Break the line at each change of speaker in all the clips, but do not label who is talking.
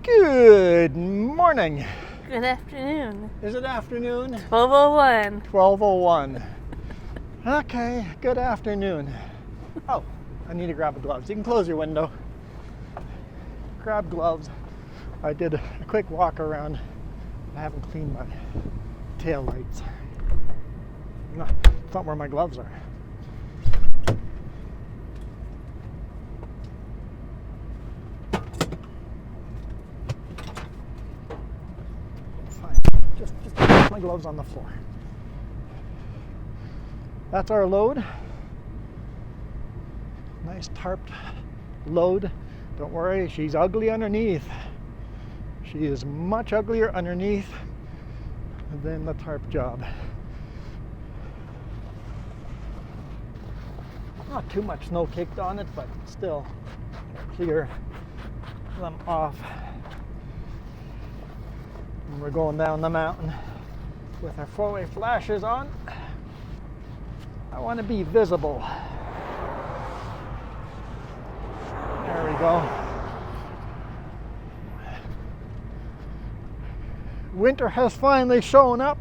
Good morning.
Good afternoon.
Is it afternoon?
12:01.
12:01. Okay, good afternoon. Oh, I need to grab gloves. You can close your window. Grab gloves. I did a quick walk around. I haven't cleaned my tail lights. No, it's not where my gloves are. Fine. Just put my gloves on the floor. That's our load. Nice tarped load. Don't worry, she's ugly underneath. She is much uglier underneath than the tarp job. Not too much snow caked on it, but still clear them off. And we're going down the mountain with our four-way flashers on. I want to be visible. There we go. Winter has finally shown up.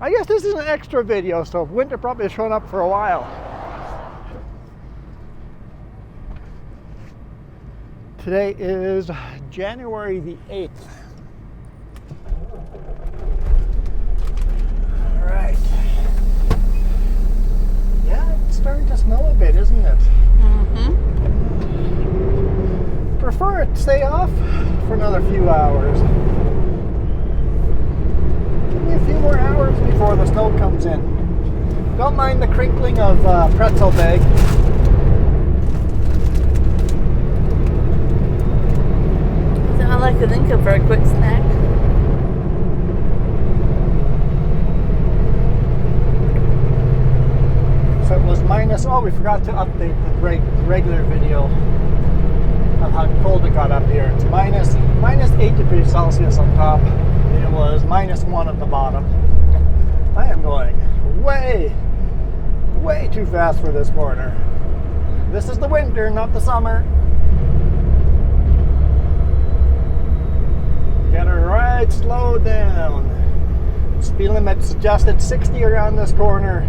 I guess this is an extra video, so winter probably has shown up for a while. Today is January the 8th. All right. Yeah, it's starting to snow a bit, isn't it?
Mm-hmm.
Prefer it to stay off for another few hours. Give me a few more hours before the snow comes in. Don't mind the crinkling of pretzel bag.
That's all I could think of for a quick snack.
So it was minus, oh, we forgot to update the regular video of how cold it got up here. It's minus 8 degrees Celsius on top. It was -1 at the bottom. I am going way too fast for this corner. This is the winter, not the summer. Get her right slow down. Speed limit suggested 60 around this corner.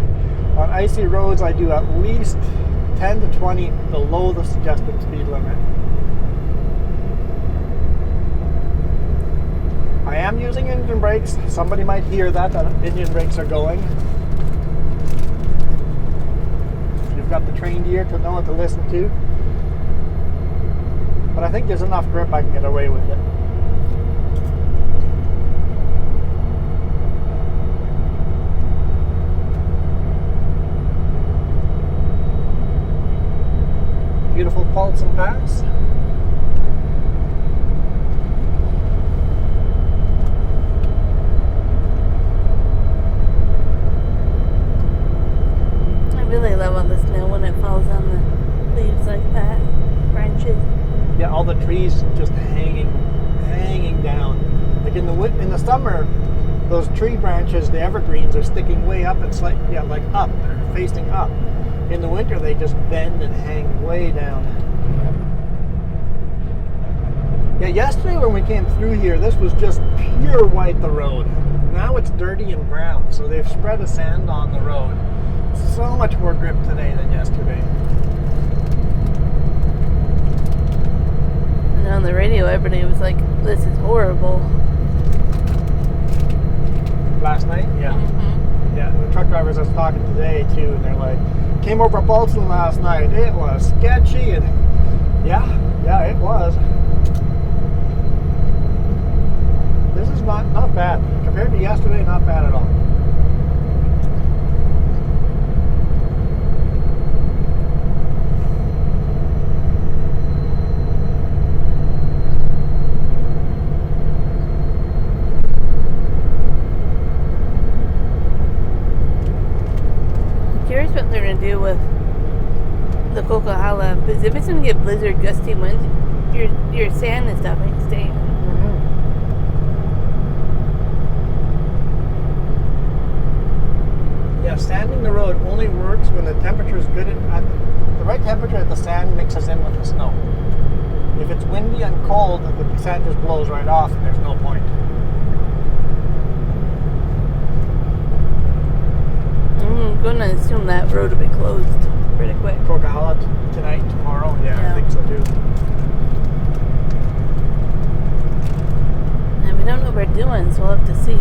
On icy roads, I do at least 10 to 20 below the suggested speed limit. I am using engine brakes. Somebody might hear that engine brakes are going. You've got the trained ear to know what to listen to. But I think there's enough grip I can get away with it. Beautiful Paulson Pass.
I really love all the snow when it falls on the leaves like that. Branches.
Yeah, all the trees just hanging down. Like in the summer, those tree branches, the evergreens, are sticking way up and like up. They're facing up. In the winter, they just bend and hang way down. Yeah, yesterday when we came through here, this was just pure white, the road. Now it's dirty and brown, so they've spread a sand on the road. So much more grip today than yesterday.
And on the radio, everybody was like, "This is horrible."
Last night? Yeah.
Mm-hmm.
Yeah, the truck drivers I was talking today too, and they're like, came over Paulson last night. It was sketchy, and yeah, it was. This is not bad compared to yesterday. Not bad at all.
I'm curious what they're gonna do with the Coquihalla, because if it's gonna get blizzard gusty winds, your sand and stuff ain't staying.
Yeah, sanding the road only works when the temperature is good at the right temperature that the sand mixes in with the snow. If it's windy and cold, the sand just blows right off and there's no point.
I'm going to assume that road will be closed pretty quick.
Coquihalla tonight, tomorrow? Yeah, I think so too.
And we don't know what we're doing, so we'll have to see.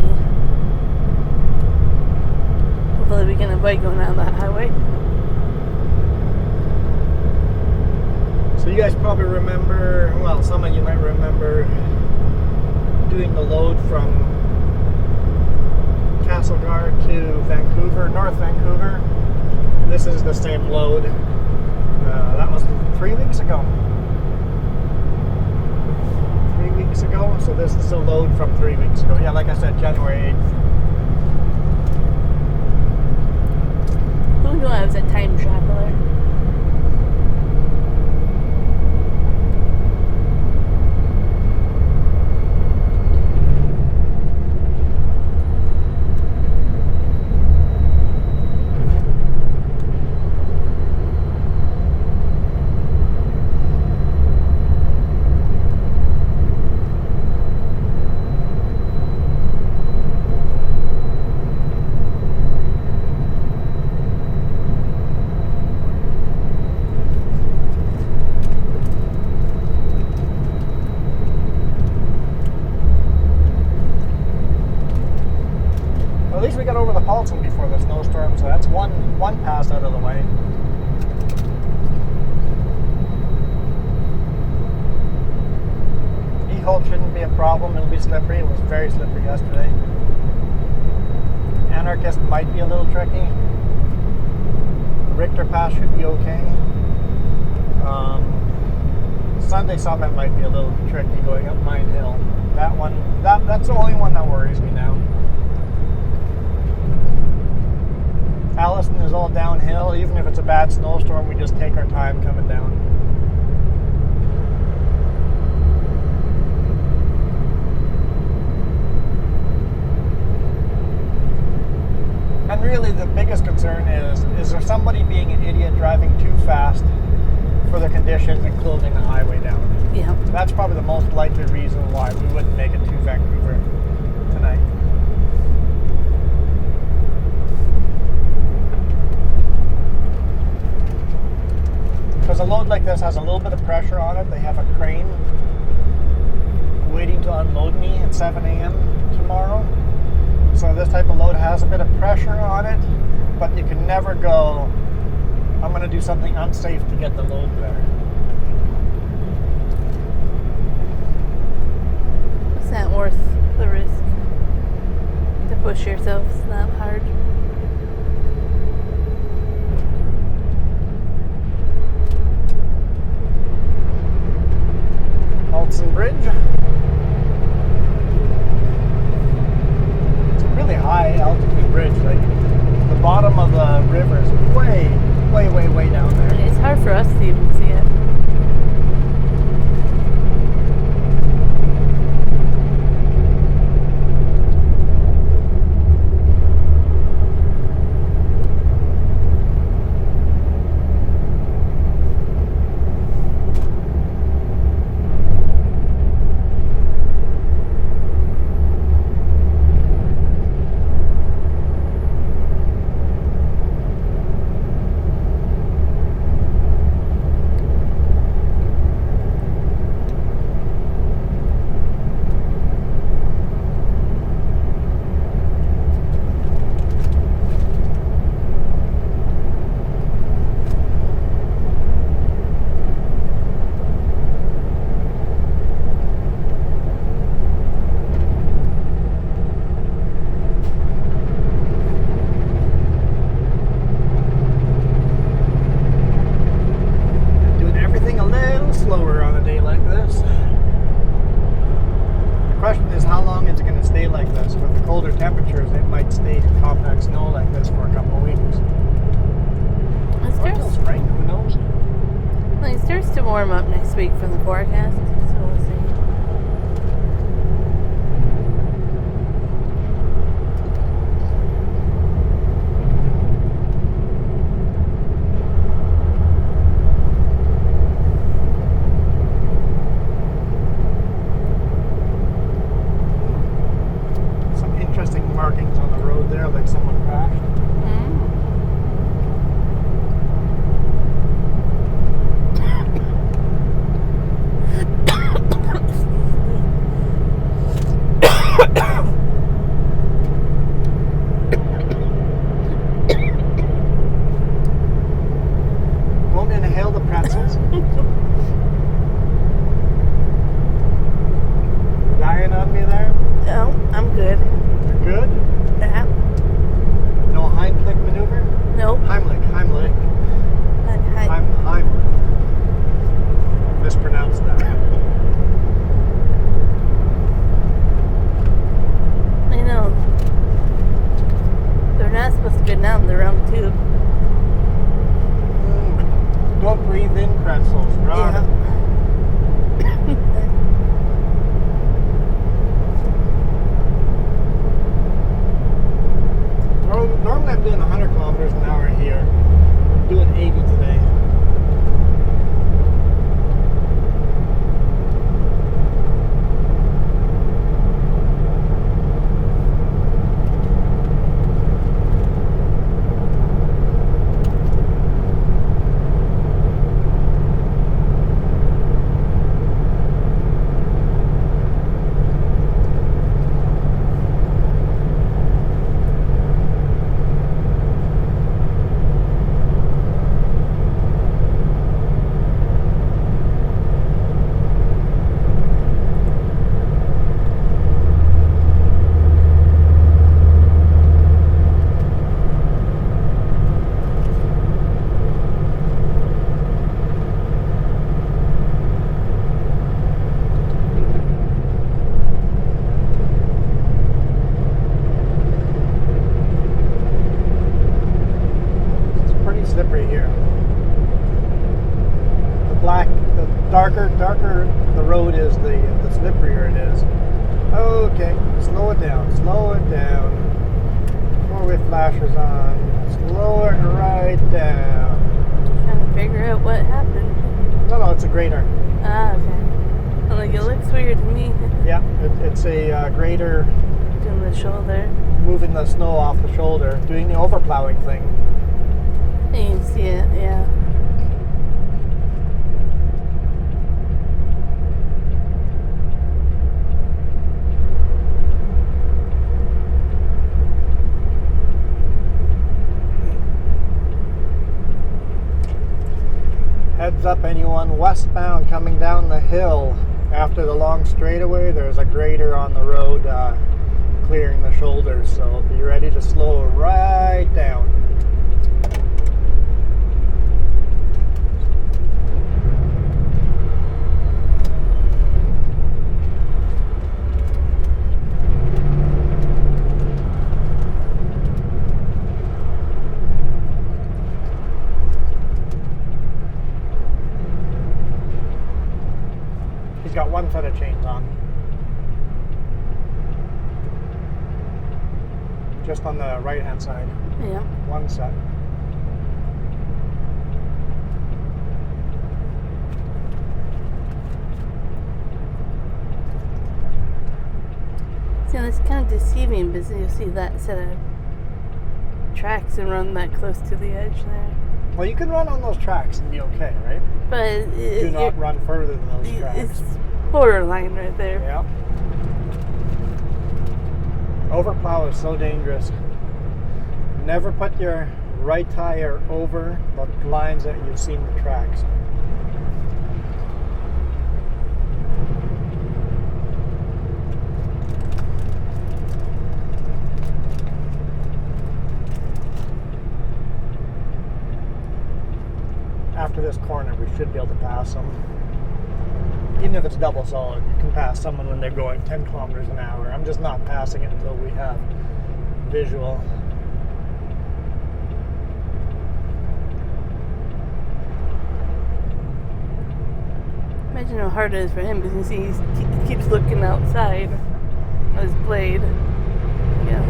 Hopefully we can avoid going down that highway.
So you guys probably remember, well, some of you might remember doing the load from Castlegar to Vancouver, North Vancouver. This is the same load. That was 3 weeks ago. 3 weeks ago, so this is a load from 3 weeks ago. Yeah, like I said, January 8th.
Who knew I was a time traveler?
At least we got over the Paulson before the snowstorm, so that's one pass out of the way. E-hold shouldn't be a problem. It'll be slippery. It was very slippery yesterday. Anarchist might be a little tricky. Richter Pass should be okay. Sunday Summit might be a little tricky going up Mine Hill. That's the only one that worries me now. Allison is all downhill. Even if it's a bad snowstorm, we just take our time coming down. And really the biggest concern is there somebody being an idiot driving too fast for the conditions and closing the highway down?
Yeah.
That's probably the most likely reason why we wouldn't make it to Vancouver tonight. Because a load like this has a little bit of pressure on it. They have a crane waiting to unload me at 7 a.m. tomorrow. So this type of load has a bit of pressure on it, but you can never go, I'm going to do something unsafe to get the load there.
It's not worth the risk to push yourself that hard.
Paulson Bridge. It's a really high altitude bridge. Like the bottom of the river is way down there.
It's hard for us to even see it. Temperatures, it might stay compact snow like this for a couple of weeks. Or till spring, who knows? Well, it starts to warm up next week from the forecast, so we'll see.
crashed. Won't inhale the pretzels. Dying on me there?
No, I'm good.
You're good?
Yeah.
No Heimlich maneuver?
Nope.
Heimlich.
Heimlich.
Heimlich. Mispronounced that.
I know. They're not supposed to go down the wrong tube.
Don't breathe in pretzels. Rod.
Yeah.
Normally I'm doing 100 kilometers an hour here. I'm doing 80 today. Slippery here. The darker the road is, the slipperier it is. Okay, slow it down. Four-way flashers on. Slow it right down.
Trying to figure out what happened.
No, it's a grader.
Ah, okay. Well, like, it looks weird to me.
Yeah, it's a grader
Doing the shoulder.
moving the snow off the shoulder, doing the overplowing thing.
You can see it, yeah.
Heads up anyone westbound coming down the hill. After the long straightaway, there's a grader on the road clearing the shoulders, so be ready to slow right down. He's got one set of chains on. Just on the right hand side.
Yeah.
One set.
See, that's kind of deceiving because you see that set of tracks and run that close to the edge there.
Well, you can run on those tracks and be okay, right?
But
Do not run further than those tracks.
It's borderline right there.
Yeah. Overplow is so dangerous. Never put your right tire over the lines that you've seen the tracks. After this corner, we should be able to pass them. Even if it's double solid, you can pass someone when they're going 10 kilometers an hour. I'm just not passing it until we have visual.
Imagine how hard it is for him because he keeps looking outside of his blade. Yeah.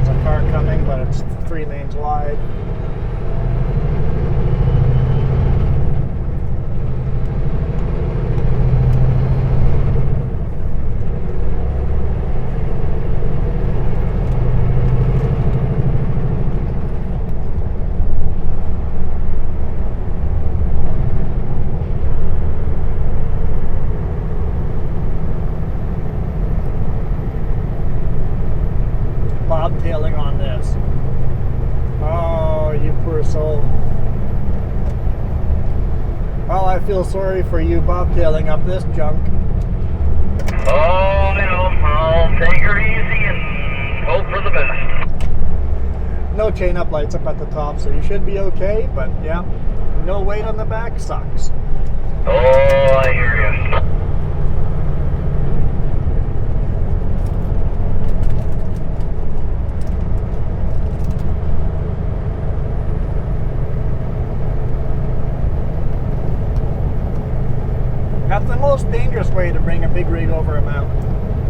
There's a car coming, but it's 3 lanes wide. I feel sorry for you bobtailing up this junk.
Oh, I'll take her easy and hope for the best.
No chain up lights up at the top, so you should be okay, but yeah, no weight on the back sucks.
Oh, I hear you.
That's the most dangerous way to bring a big rig over a mountain.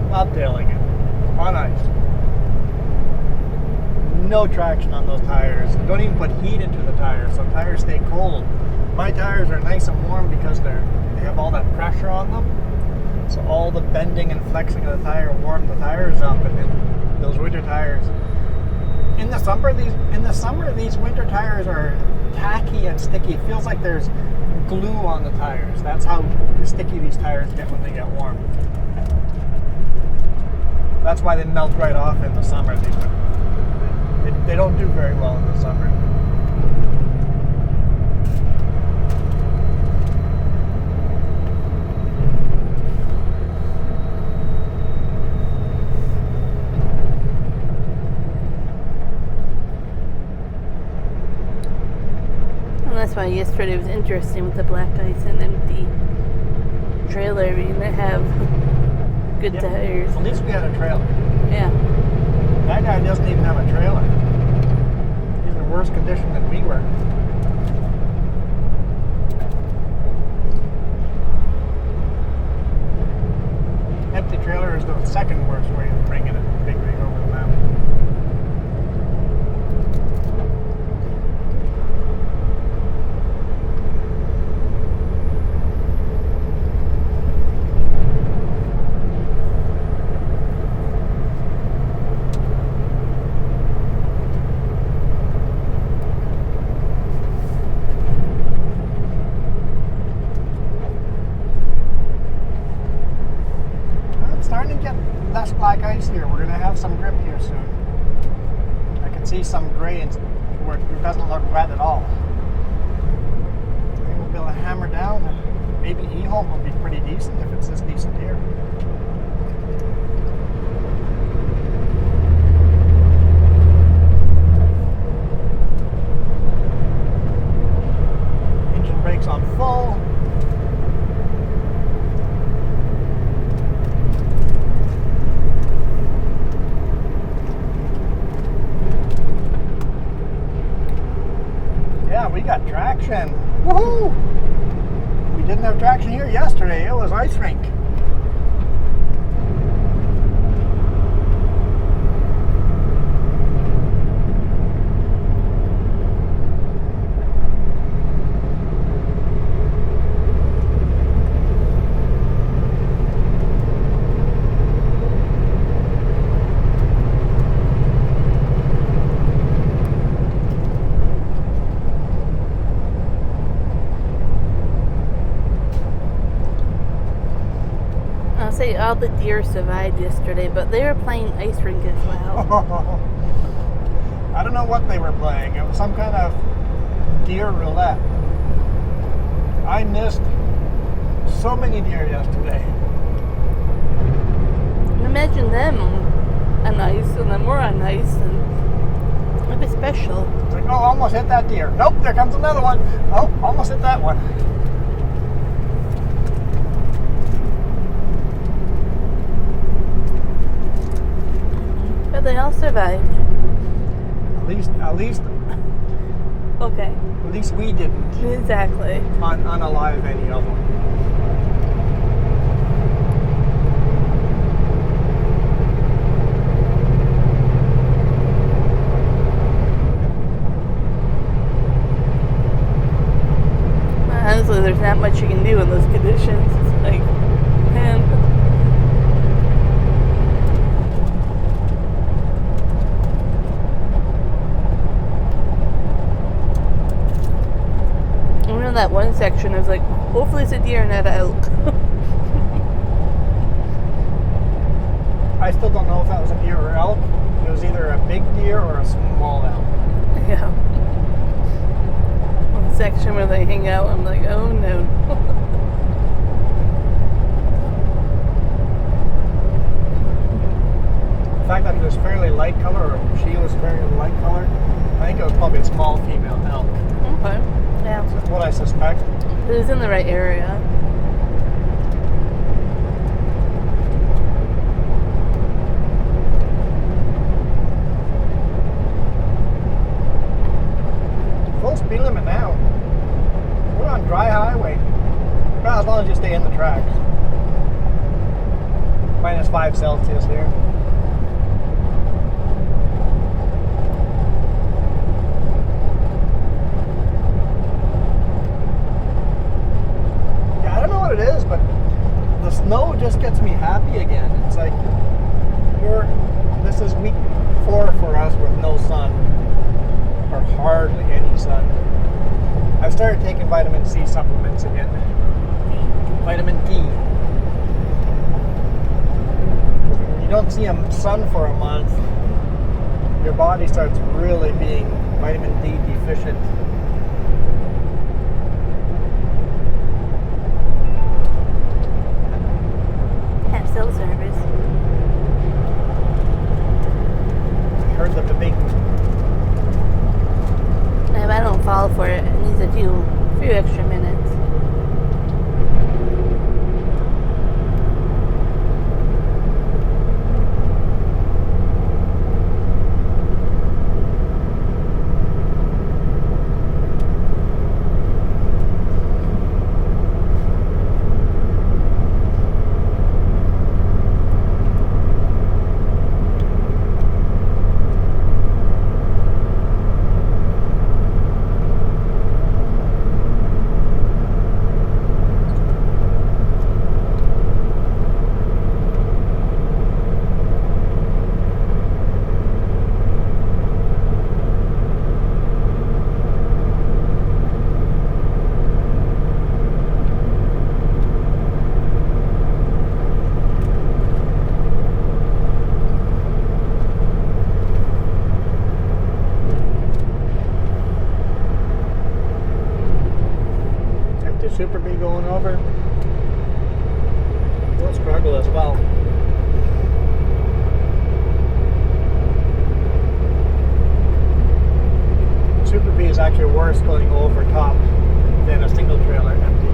Bobtailing it on ice. No traction on those tires. Don't even put heat into the tires, so tires stay cold. My tires are nice and warm because they have all that pressure on them. So all the bending and flexing of the tire warm the tires up, and then those winter tires. In the summer, these winter tires are tacky and sticky. It feels like there's glue on the tires. That's how sticky these tires get when they get warm. That's why they melt right off in the summer. They don't do very well in the summer.
And that's why yesterday was interesting with the black ice and empty trailer. I mean, they have good tires.
At least we had a trailer.
Yeah.
That guy doesn't even have a trailer. He's in worse condition than we were. Empty trailer is the second worst way of bringing a big rig over the mountain. Starting to get less black ice here. We're going to have some grip here soon. I can see some gray where it doesn't look wet at all. I think we'll be able to hammer down, and maybe E-Hole will be pretty decent if it's this decent here. Engine brakes on full. Yeah, we got traction. Woohoo! We didn't have traction here yesterday. It was ice rink.
I'll say all the deer survived yesterday, but they were playing ice rink as well.
I don't know what they were playing. It was some kind of deer roulette. I missed so many deer yesterday.
Imagine them on ice, and then we're on ice, and it'd be special.
It's like, oh, almost hit that deer. Nope, there comes another one. Oh, almost hit that one.
But they all survived.
At least
Okay.
At least we didn't
Exactly.
unalive any of them.
Honestly, there's not much you can do in those conditions. It's like, man. You know that one section, I was like, hopefully it's a deer and not an elk.
I still don't know if that was a deer or elk. It was either a big deer or a small elk.
Yeah. Well, section where they hang out. I'm like, oh no.
The fact that it was fairly light color, or she was fairly light colored, I think it was probably a small female elk.
Okay. Yeah.
That's what I suspect.
It was in the right area.
Full speed limit now. We're on dry highway. Well, as long as you stay in the tracks. -5 Celsius here. Yeah, I don't know what it is, but the snow just gets me happy again. It's like this is week 4 for us with no sun. Or hardly any sun. I've started taking vitamin C supplements again. Vitamin D. When you don't see a sun for a month, your body starts really being vitamin D deficient.
Have cell service.
I heard that the big
If I don't fall for it, it needs a few extra minutes.
Super B going over. We'll struggle as well. Super B is actually worse going over top than a single trailer empty.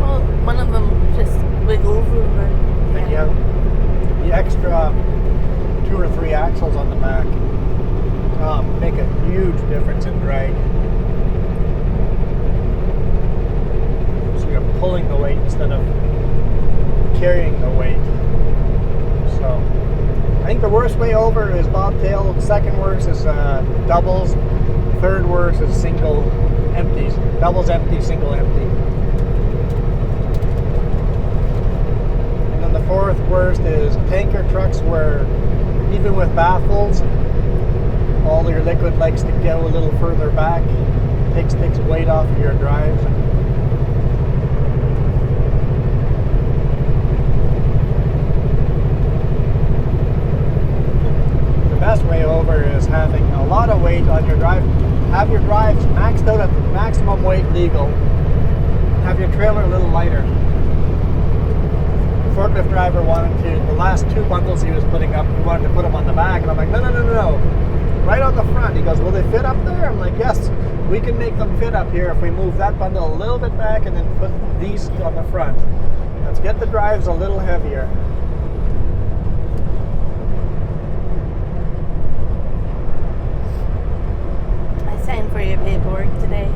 Well, one of them just wiggles and then...
And you have the extra 2 or 3 axles on the back make a huge difference in drag. Pulling the weight instead of carrying the weight. So I think the worst way over is bobtail. Second worst is doubles. Third worst is single empties. Doubles empty, single empty. And then the fourth worst is tanker trucks, where even with baffles, all your liquid likes to go a little further back. Takes weight off of your drives. Best way over is having a lot of weight on your drive. Have your drives maxed out at the maximum weight legal. Have your trailer a little lighter. The forklift driver wanted to, the last 2 bundles he was putting up, he wanted to put them on the back, and I'm like, no. Right on the front. He goes, will they fit up there? I'm like, yes, we can make them fit up here if we move that bundle a little bit back and then put these on the front. Let's get the drives a little heavier.
For your paperwork today.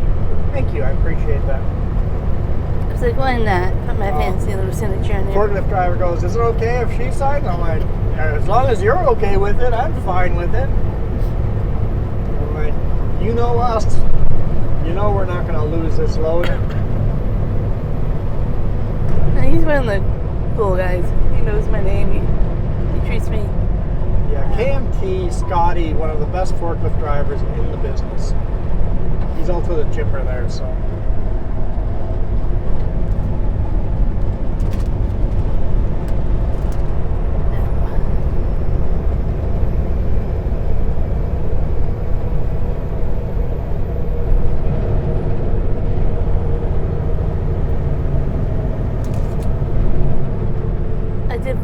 Thank you, I appreciate that.
I was like, why not? Put my fancy little signature on there.
Forklift driver goes, is it okay if she signs? I'm like, as long as you're okay with it, I'm fine with it. I'm like, you know us. You know we're not going to lose this load.
He's one of the cool guys. He knows my name. He treats me.
Yeah, KMT Scotty, one of the best forklift drivers in the business. He's also the chipper there, so.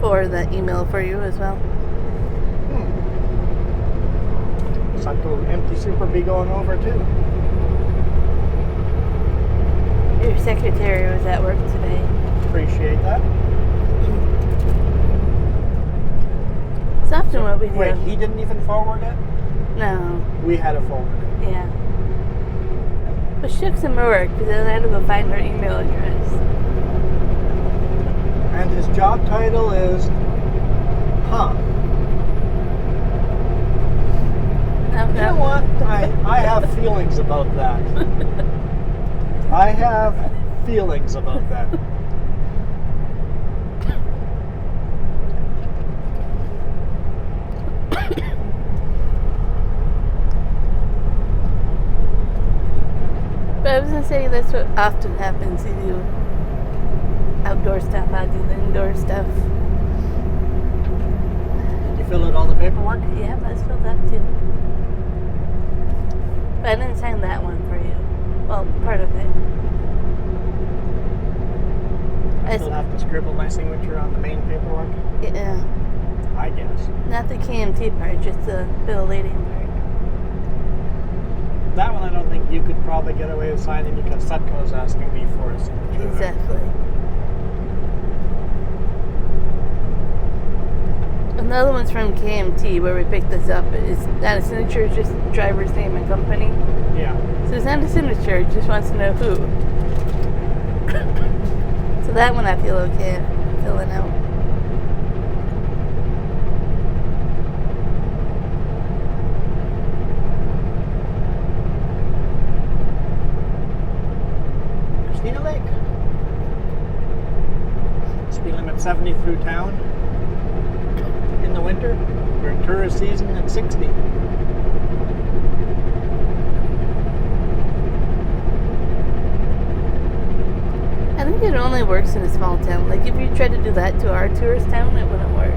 forward that email for you as well.
Sutco empty super be going over too.
Your secretary was at work today.
Appreciate that.
It's often what we do.
Wait, he didn't even forward it?
No.
We had to forward it.
Yeah. But she took some work because then I had to go find her email address.
And his job title is, You know what? I have feelings about that. I have feelings about that.
But I was going to say that's what often happens. You do outdoor stuff, I'll do the indoor stuff.
Did you fill out all the paperwork?
Yeah, that's filled up too. But I didn't sign that one for you. Well, part of it.
I still have to scribble my signature on the main paperwork?
Yeah.
I guess.
Not the KMT part, just the bill of lading part.
That one I don't think you could probably get away with signing because Sutco is asking me for a signature.
Exactly. Another one's from KMT where we picked this up. It's not a signature, it's just driver's name and company.
Yeah.
So it's not a signature, it just wants to know who. So that one I feel okay filling out.
Christina Lake. Speed limit 70 through town. In the winter, we're in tourist season at 60.
I think it only works in a small town. Like if you tried to do that to our tourist town, it wouldn't work.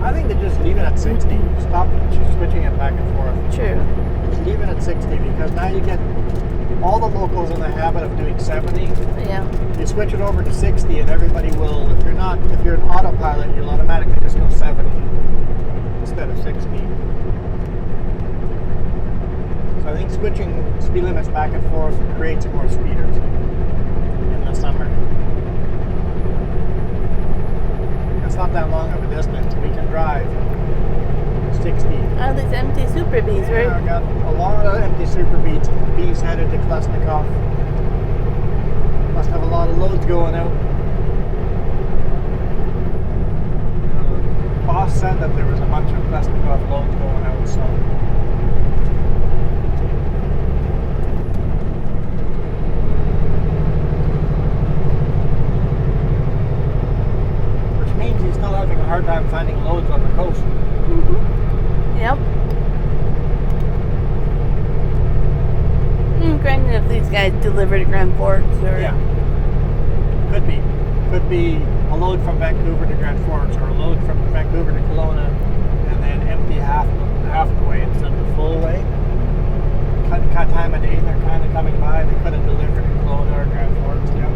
I think they just leave it at 60. Stop switching it back and forth.
True.
Just leave it at 60 because now you get all the locals in the habit of doing 70.
Yeah.
You switch it over to 60 and everybody will, if you're an autopilot, you'll automatically just go 70 instead of 60. So I think switching speed limits back and forth creates more speeders in the summer. It's not that long of a distance. We can drive 60.
Oh, these empty Super Bees,
Yeah, I
right?
got a lot of empty Super Bees headed to Klesnikov. Must have a lot of loads going out. Boss said that there was a bunch of Klesnikov loads going out, so. Which means he's still having a hard time finding loads on the coast.
Yep. Granted, if these guys deliver to Grand Forks or...
Yeah. Could be. Could be a load from Vancouver to Grand Forks or a load from Vancouver to Kelowna and then empty half the way instead of the full way. Cut time of day they're kind of coming by. They could have delivered to Kelowna or Grand Forks, yeah.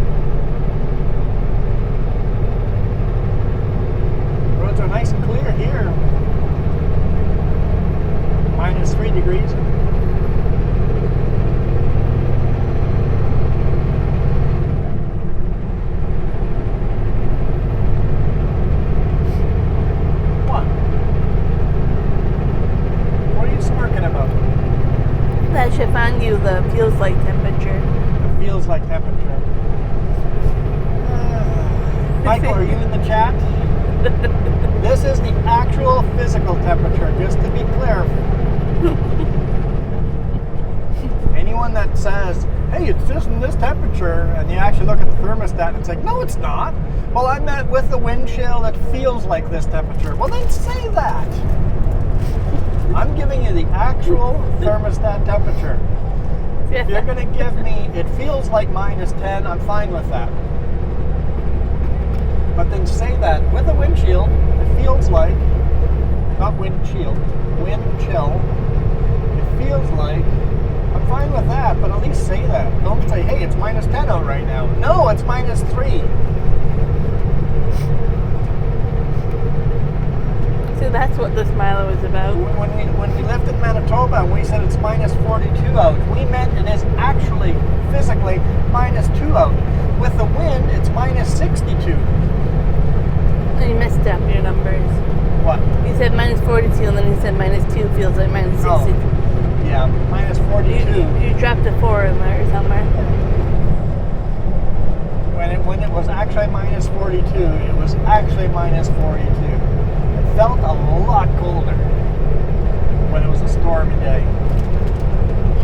Roads are nice and clear here. -3 degrees. What? What are you smirking about?
That should find you the feels like temperature.
It feels like temperature. Michael, are you in the chat? This is the actual physical temperature, just to be clear. Anyone that says, hey, it's just in this temperature, and you actually look at the thermostat and it's like, no, it's not. Well, I meant with the wind chill, it feels like this temperature. Well, then say that. I'm giving you the actual thermostat temperature. If you're going to give me, it feels like -10, I'm fine with that. But then say that with a wind chill, it feels like, not wind chill, wind chill, it feels like, I'm fine with that, but at least say that. Don't say, hey, it's -10 out right now. No, it's -3.
So that's what this miler was about.
When we left in Manitoba and we said it's minus 42 out, we meant it is actually physically minus 2 out. With the wind, it's minus 62.
You messed up your numbers.
What?
You said minus 42 and then you said minus 2 feels like minus 62.
Oh, yeah, minus 42.
You dropped a 4 in there somewhere.
When it was actually minus 42, it was actually minus 42. It felt a lot colder when it was a stormy day.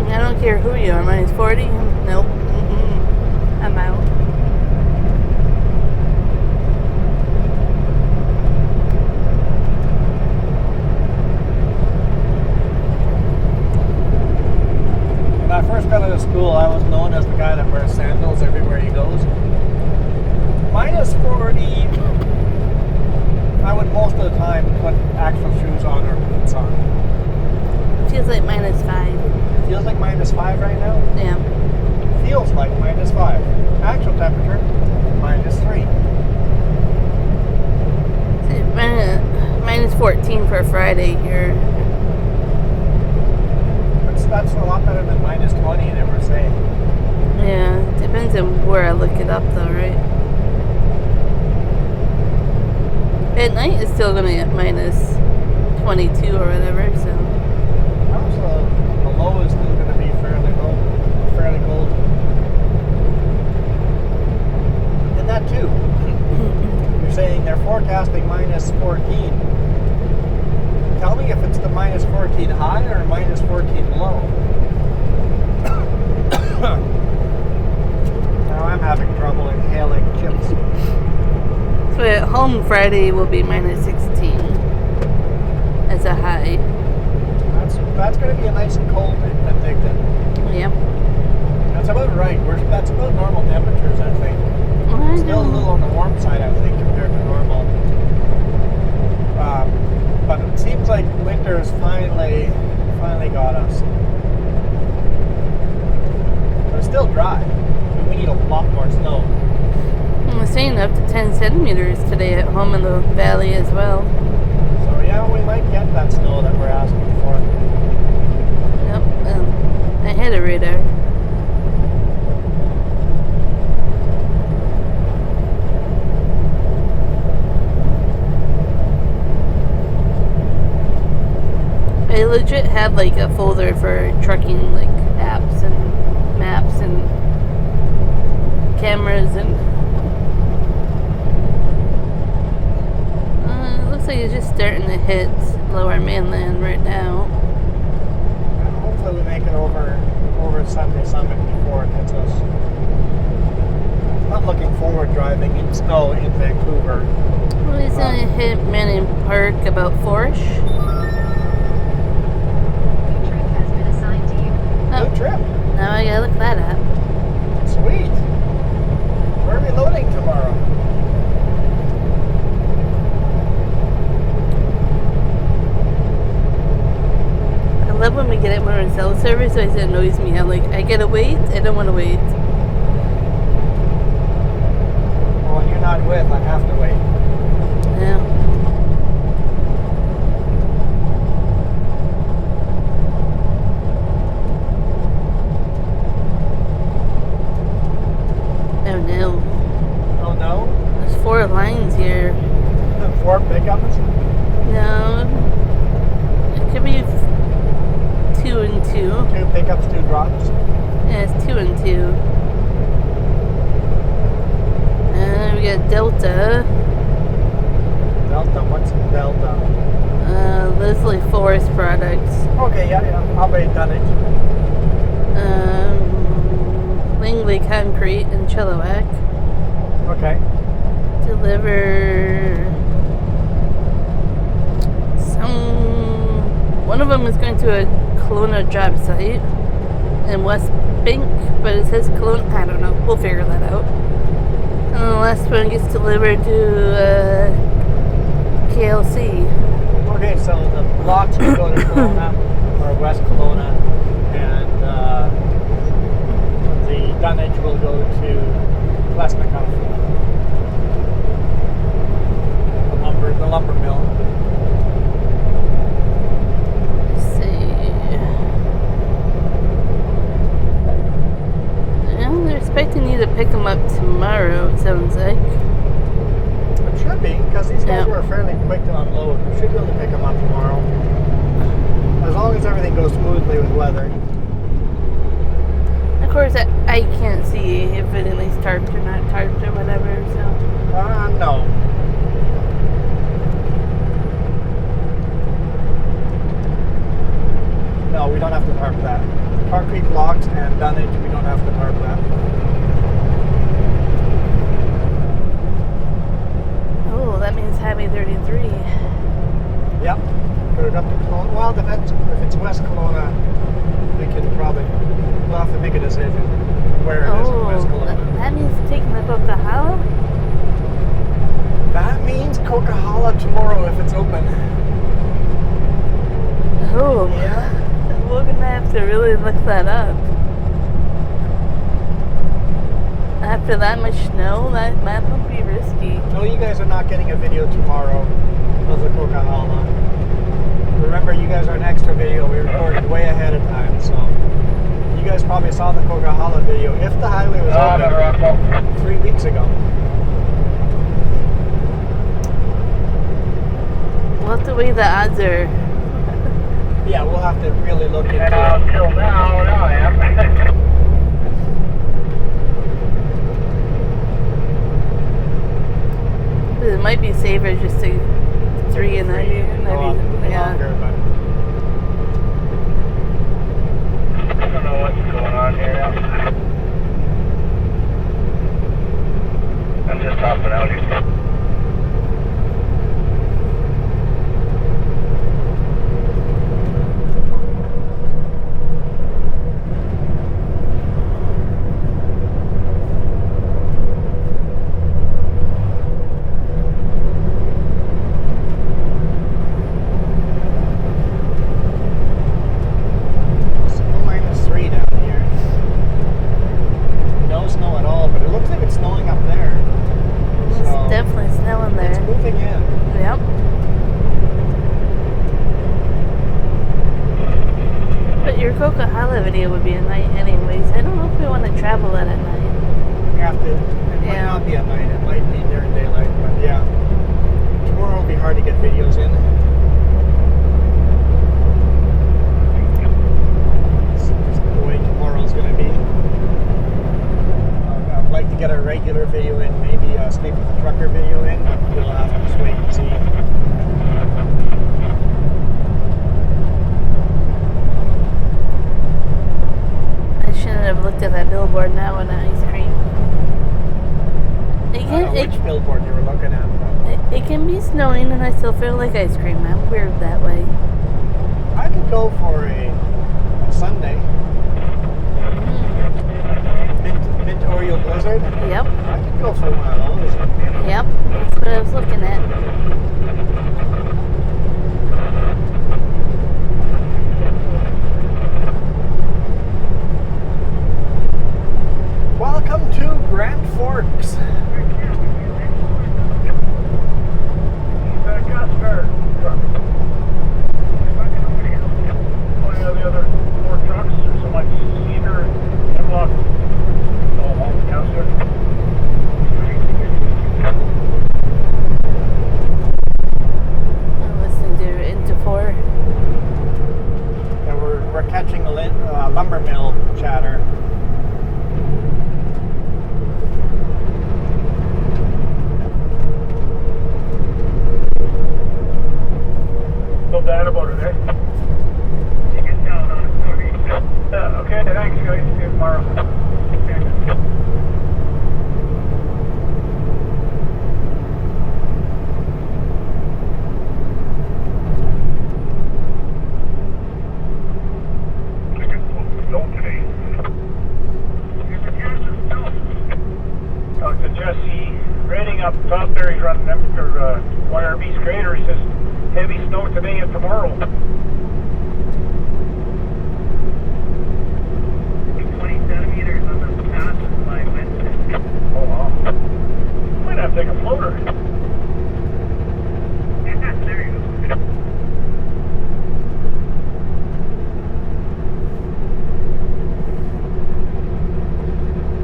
I don't care who you are, minus 40? Nope. I'm out.
When I first got out of school, I was known as the guy that wears sandals everywhere he goes. Minus 40, I would most of the time put actual shoes on or boots on.
It feels like minus 5.
Feels like minus 5 right now?
Yeah.
Feels like minus 5. Actual temperature, minus 3.
Minus 14 for Friday here.
That's a lot better than minus 20 in every say.
Yeah, depends on where I look it up though, right? At night it's still gonna get minus 22 or whatever, so.
Also, the low is still going to be fairly cold. And that too. You're saying they're forecasting minus 14. Tell me if it's the minus 14 high or minus 14 low. Now I'm having trouble inhaling chips.
So at home Friday will be minus 16 as a high.
That's going to be a nice and cold Penticton.
Yep.
That's about right. That's about normal temperatures, I think.
Well,
Still a little on the warm side, I think, compared to normal. But it seems like winter's finally got us. But it's still dry. We need a lot more snow.
I'm saying up to 10 centimeters today at home in the valley as well.
So yeah, we might get that snow that we're asking for.
Yep, I had a radar. I legit had like a folder for trucking like apps and maps and cameras and it looks like it's just starting to hit lower mainland right now.
And hopefully we make it over Sunday Summit before it hits us. Not looking forward driving in snow in Vancouver.
Well, he's gonna hit Manning Park about 4-ish.
Good trip.
Now I gotta look that up.
Sweet. Where are we loading tomorrow?
I love when we get it when we're in cell service, so it annoys me. I'm like, I gotta wait, I don't wanna wait.
Well, when you're not with, I have to wait.
Yeah. Oh no.
Oh no?
There's 4 lines here.
4 pickups?
No. It could be 2 and 2.
2 pickups, 2 drops.
Yeah, it's 2 and 2. And we got Delta.
Delta, what's Delta?
Leslie Forest Products.
Okay, yeah, I'll be done it.
Langley Concrete in Chilliwack.
Okay.
Deliver one of them is going to a Kelowna job site in West Bank, but it says Kelowna. I don't know. We'll figure that out. And the last one gets delivered to KLC.
Okay, so the lots will go to Kelowna or West Kelowna, and the dunnage will go to Lesnicott, the lumber mill.
someone sick?
It should be, because these guys
Yeah.
were fairly quick to unload. We should be able to pick them up tomorrow. As long as everything goes smoothly with weather.
Of course, I can't see if it at least tarped or not tarped or whatever, so.
No. No, we don't have to tarp that. Tar Creek Locks and Dunnage, we don't have to tarp that.
Oh, that means Highway 33.
Yep. Put it up to Kelowna. Well, depends. If it's West Kelowna, we can probably, we'll have to make a decision where it is in West Kelowna.
That means taking the Coquihalla?
That means Coquihalla tomorrow if it's open.
Oh.
Yeah.
We're gonna have to really look that up. After that much snow, that would be risky.
No, you guys are not getting a video tomorrow of the Coquihalla. Remember, you guys are an extra video. We recorded way ahead of time, so you guys probably saw the Coquihalla video if the highway was open 3 weeks ago.
We'll have to weigh the odds are.
Yeah, we'll have to really look into it.
Until now I am.
It might be safer just to 3 and 90. Yeah.
Longer, but
I don't know what's going on here. I'm just hopping out here.
-3 down here. No snow at all, but it looks like it's snowing up there.
It's
So,
definitely snowing
it's
there.
moving in.
Yep. But your Coquihalla video would be at night anyways. I don't know if we want to travel that at night.
We have to, it might
Yeah.
not be at night, it might be during daylight, but yeah. Tomorrow will be hard to get videos in. There's no way tomorrow's going to be. I'd like to get a regular video in, maybe a Sleep with the Trucker video in, but we'll have to just wait and see.
I shouldn't have looked at that billboard now and ice cream.
I don't know which billboard you were looking at, but
It can be snowing and I still feel like ice cream. I'm weird that way.
I could go for a Sunday. Mint Oreo Blizzard.
Yep.
I could go for one of those.
Yep. That's what I was looking at.
Welcome to Grand Forks.
The other 4 trucks, there's so much cedar and hemlock all along the house there.
I'm listening to Into 4.
And we're catching the lumber mill chatter.
Feel bad about it, eh? Take it down on it, sorry. Okay, thanks guys. See you tomorrow. Talked to Jesse Redding up top there. He's running YRB's grader. He says heavy snow today and tomorrow. 20 centimeters on the passes by Wednesday. Oh wow. Might have to take a floater. Yeah, there you go.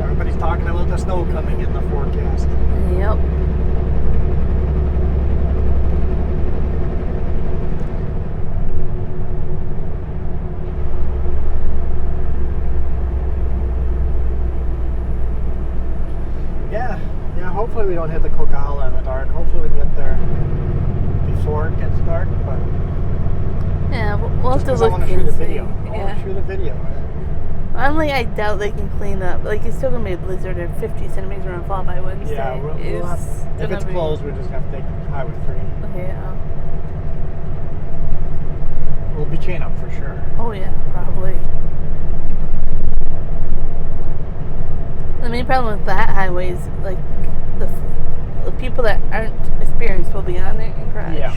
Everybody's talking about the snow coming in the forecast. don't hit the Coquihalla in the dark. Hopefully we can get there before it gets dark, but
Yeah, we'll have
just
to
'cause I
look
want to
and
shoot a
see.
video. I want
Yeah.
to shoot a video.
I doubt they can clean up. Like, it's still gonna be a blizzard and 50 centimeters are gonna fall by Wednesday.
Yeah, we'll have, if it's closed, we're just gonna have to take Highway 3.
Yeah.
We'll be chain up for sure.
Oh yeah, probably. The main problem with that highway is like the people that aren't experienced will be on it and crash.
Yeah.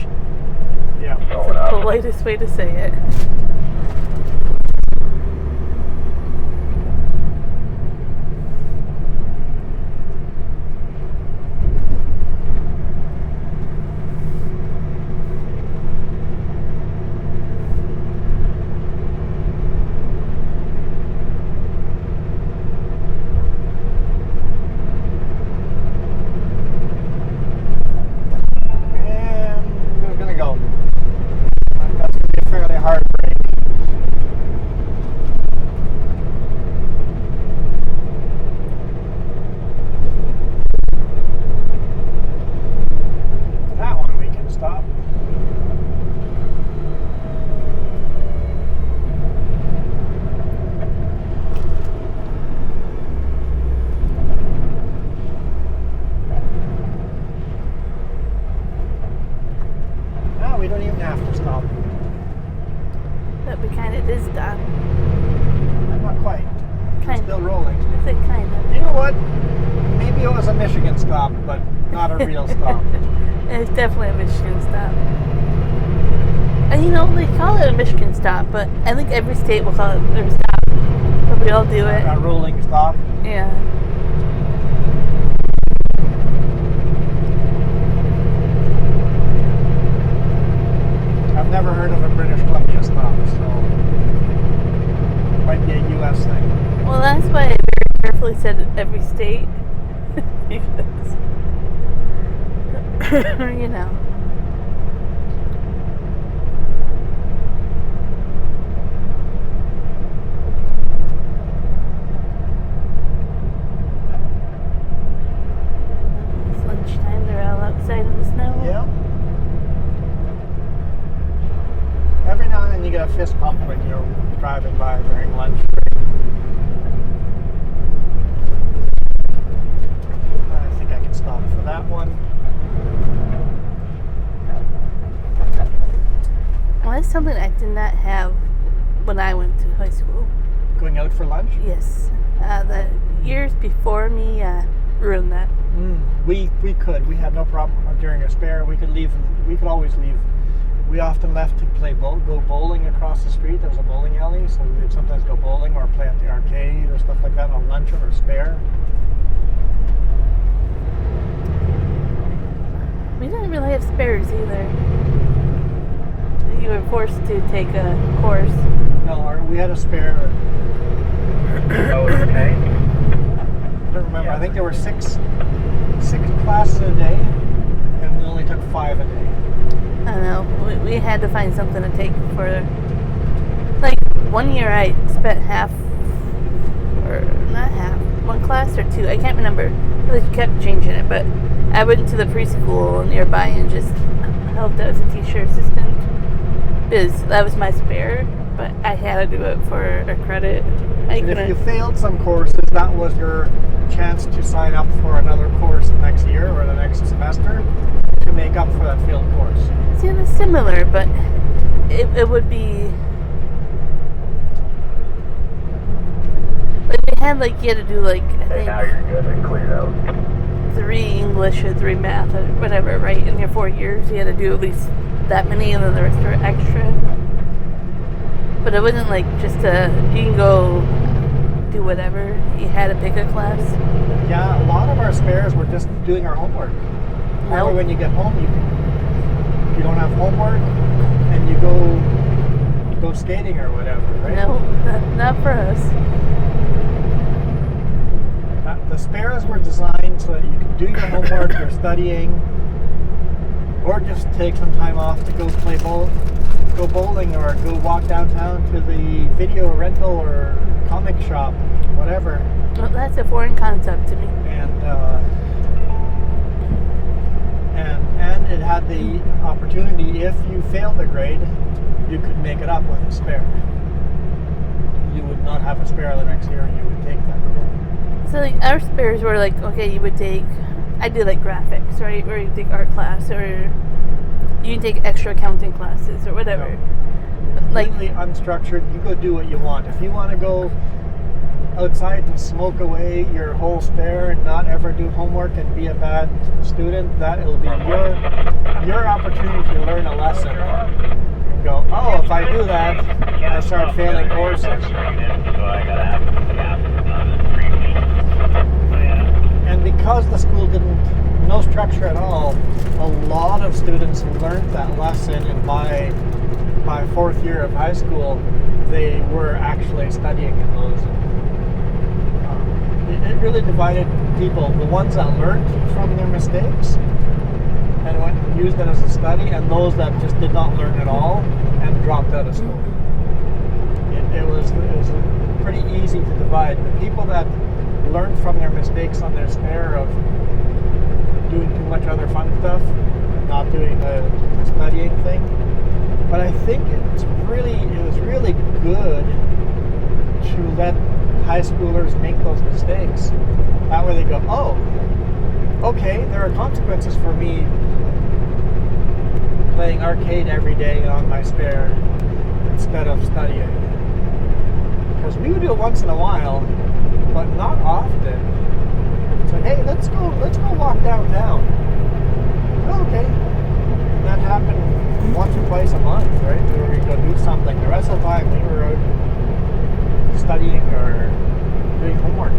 Yeah.
It's the politest way to say it.
Fairly hard break. That one we can stop. No, we don't even have to stop.
But we kind of did stop.
Not quite.
Kind
Still
of.
rolling.
I said kind of.
You know what? Maybe it was a Michigan stop, but not a real stop.
It's definitely a Michigan stop. And you know, they call it a Michigan stop, but I think every state will call it their stop. But we all do it.
A rolling stop.
Yeah.
I've never heard of a British Columbia stop, so might be a U.S. thing.
Well, that's why I very carefully said every state. Because, you know. It's lunchtime, they're all outside in the snow.
Yeah. Every now and then you get a fist pump when you're driving by during lunch break. I think I can stop for that one.
Well, that's something I did not have when I went to high school.
Going out for lunch?
Yes. The years before me ruined that.
We could. We had no problem during a spare. We could leave. We could always leave. We often left to play go bowling across the street. There was a bowling alley, so we'd sometimes go bowling or play at the arcade or stuff like that on lunch or a spare.
We didn't really have spares either. You were forced to take a course.
No, we had a spare.
Oh, okay.
I don't remember. I think there were six classes a day, and we only took 5 a day.
I don't know. We had to find something to take for. Like, one year I spent half, or not half, one class or 2. I can't remember. They kept changing it, but I went to the preschool nearby and just helped out as a teacher assistant. Because that was my spare, but I had to do it for a credit.
And if you failed some courses, that was your chance to sign up for another course the next year or the next semester to make up for that failed course.
See, it was similar, but it would be like they had like you had to do like I
Hey, now you're good and cleared out.
3 English or 3 math or whatever, right? In your 4 years, you had to do at least that many, and then the rest are extra. But it wasn't like just you can go do whatever. You had to pick a class.
Yeah, a lot of our spares were just doing our homework. That way when you get home, you don't have homework, and you go skating or whatever, right?
No, not for us.
The spares were designed so that you could do your homework, you're studying, or just take some time off to go go bowling, or go walk downtown to the video rental or comic shop, whatever.
Well, that's a foreign concept to me.
And had the opportunity, if you failed the grade, you could make it up with a spare. You would not have a spare the next year, you would take that grade.
So like our spares were like, okay, you would take, I did like graphics, right? Or you take art class, or you can take extra accounting classes or whatever.
No.
Like
Completely unstructured, you go do what you want. If you want to go outside and smoke away your whole spare and not ever do homework and be a bad student, that it'll be your opportunity to learn a lesson. And go, oh, if I do that, I start failing courses. And because the school didn't, no structure at all, a lot of students learned that lesson, and by fourth year of high school, they were actually studying in those. It really divided people, the ones that learned from their mistakes and went and used it as a study, and those that just did not learn at all and dropped out of school. It was pretty easy to divide. The people that learned from their mistakes on their spare of doing too much other fun stuff and not doing the studying thing. But I think it was really good to let high schoolers make those mistakes. That way they go, oh, okay, there are consequences for me playing arcade every day on my spare instead of studying. Because we would do it once in a while, but not often. It's like, hey, let's go walk downtown. Oh, okay. And that happened once or twice a month, right? Where we go do something. The rest of the time we were out studying or doing homework.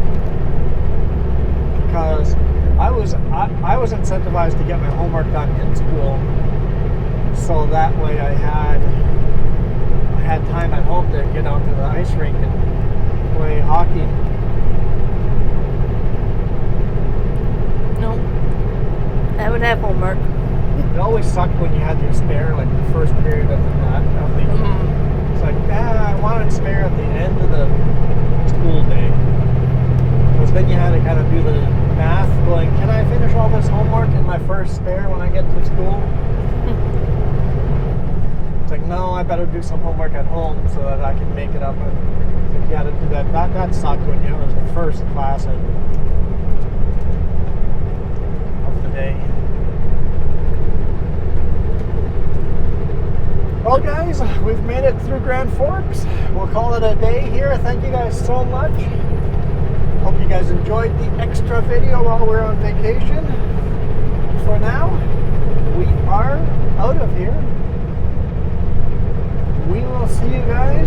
Because I was incentivized to get my homework done in school, so that way I had time at home to get out to the ice rink and play hockey.
no, I would have homework.
It always sucked when you had your spare, like the first period of the it's like, I wanted spare at the end of the school day. Because then you had to kind of do the math, going, can I finish all this homework in my first spare when I get to school? It's like, no, I better do some homework at home so that I can make it up. So you had to do that. That sucked when it was the first class of the day. Well, guys, we've made it through Grand Forks. We'll call it a day here. Thank you guys so much. Hope you guys enjoyed the extra video while we're on vacation. For now, we are out of here. We will see you guys.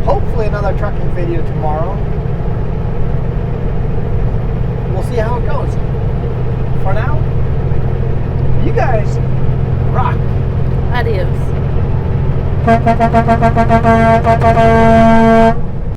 Hopefully another trucking video tomorrow. We'll see how it goes. For now, you guys rock.
Adios.